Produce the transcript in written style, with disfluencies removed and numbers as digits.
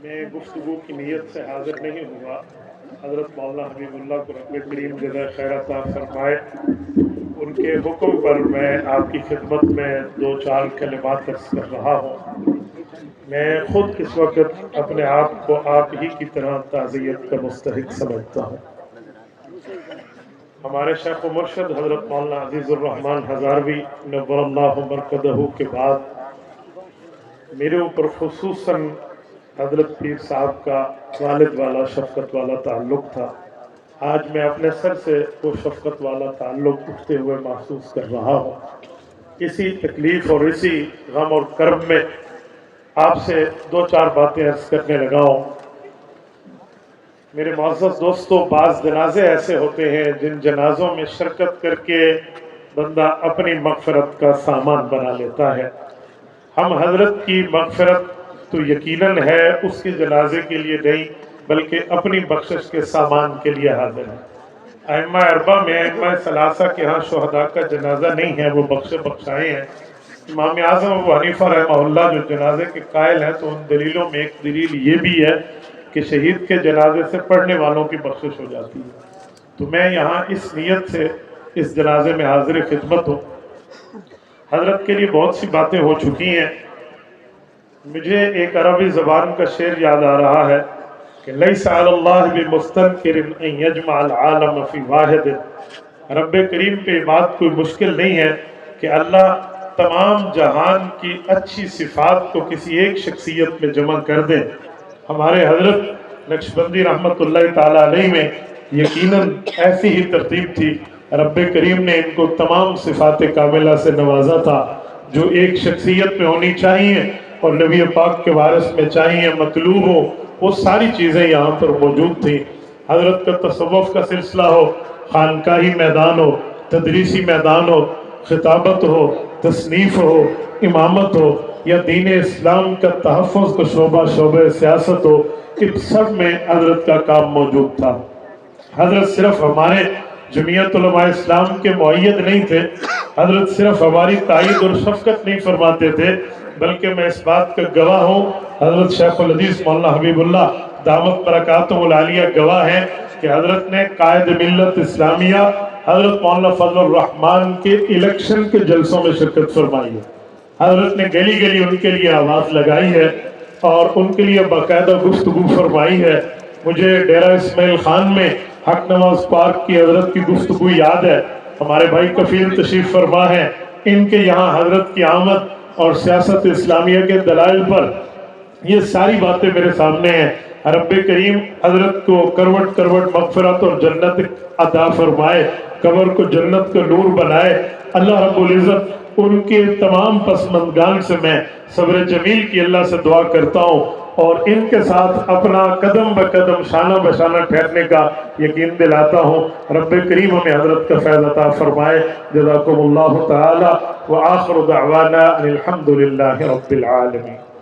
میں گفتگو کی نیت سے حاضر نہیں ہوا۔ حضرت مولانا حبیب اللہ کو رب کریم جزائے خیر عطا فرمائے، ان کے حکم پر میں آپ کی خدمت میں دو چار کلمات عرض کر رہا ہوں۔ میں خود اس وقت اپنے آپ کو آپ ہی کی طرح تعزیت کا مستحق سمجھتا ہوں۔ ہمارے شیخ و مرشد حضرت مولانا عزیز الرحمن ہزاروی نور اللہ مرکزہ کے بعد میرے اوپر خصوصاً حضرت پیر صاحب کا والد والا شفقت والا تعلق تھا۔ آج میں اپنے سر سے وہ شفقت والا تعلق اٹھتے ہوئے محسوس کر رہا ہوں۔ اسی تکلیف اور اسی غم اور کرب میں آپ سے دو چار باتیں عرض کرنے لگا ہوں۔ میرے معزز دوستو، بعض جنازے ایسے ہوتے ہیں جن جنازوں میں شرکت کر کے بندہ اپنی مغفرت کا سامان بنا لیتا ہے۔ ہم حضرت کی مغفرت تو یقیناً ہے، اس کے جنازے کے لیے نہیں بلکہ اپنی بخشش کے سامان کے لیے حاضر ہے۔ ائمہ اربعہ میں ائمہ ثلاثہ کے ہاں شہداء کا جنازہ نہیں ہے، وہ بخشائے ہیں۔ امام اعظم ابو حنیفہ رحمہ اللہ جو جنازے کے قائل ہیں، تو ان دلیلوں میں ایک دلیل یہ بھی ہے کہ شہید کے جنازے سے پڑھنے والوں کی بخشش ہو جاتی ہے۔ تو میں یہاں اس نیت سے اس جنازے میں حاضر خدمت ہوں۔ حضرت کے لیے بہت سی باتیں ہو چکی ہیں۔ مجھے ایک عربی زبان کا شعر یاد آ رہا ہے کہ لیس علی اللہ بمستنکر ان یجمع العالم فی واحد۔ رب کریم پہ بات کوئی مشکل نہیں ہے کہ اللہ تمام جہان کی اچھی صفات کو کسی ایک شخصیت میں جمع کر دے۔ ہمارے حضرت نقشبندی رحمت اللہ تعالی علیہ میں یقیناً ایسی ہی ترتیب تھی۔ رب کریم نے ان کو تمام صفات کاملہ سے نوازا تھا جو ایک شخصیت میں ہونی چاہیے اور نبی پاک کے وارث میں چاہیے، مطلوب ہو، وہ ساری چیزیں یہاں پر موجود تھیں۔ حضرت کا تصوف کا سلسلہ ہو، خانقاہی میدان ہو، تدریسی میدان ہو، خطابت ہو، تصنیف ہو، امامت ہو، یا دین اسلام کا تحفظ کا شعبہ سیاست ہو، ان سب میں حضرت کا کام موجود تھا۔ حضرت صرف ہمارے جمعیت علماء اسلام کے مؤید نہیں تھے، حضرت صرف ہماری تائید اور شفقت نہیں فرماتے تھے، بلکہ میں اس بات کا گواہ ہوں، حضرت شیخ الحدیث مولانا حبیب اللہ دامت برکاتہ العالیہ گواہ ہیں کہ حضرت نے قائد ملت اسلامیہ حضرت مولانا فضل الرحمان کے الیکشن کے جلسوں میں شرکت فرمائی ہے۔ حضرت نے گلی گلی ان کے لیے آواز لگائی ہے اور ان کے لیے باقاعدہ گفتگو فرمائی ہے۔ مجھے ڈیرہ اسماعیل خان میں حق نواز پارک کی حضرت کی گفتگو یاد ہے۔ ہمارے بھائی کفیل تشریف فرما ہے، ان کے یہاں حضرت کی آمد اور سیاست اسلامیہ کے دلائل پر یہ ساری باتیں میرے سامنے ہیں۔ رب کریم حضرت کو کروٹ کروٹ مغفرت اور جنت عطا فرمائے، قبر کو جنت کا نور بنائے۔ اللہ رب العزت ان کے تمام پسماندگان سے میں صبر جمیل کی اللہ سے دعا کرتا ہوں اور ان کے ساتھ اپنا قدم بقدم شانہ بشانہ ٹھہرنے کا یقین دلاتا ہوں۔ رب کریم ہمیں حضرت کا فیض عطا فرمائے۔ جزاکم اللہ تعالی وآخر دعوانا الحمدللہ رب العالمین۔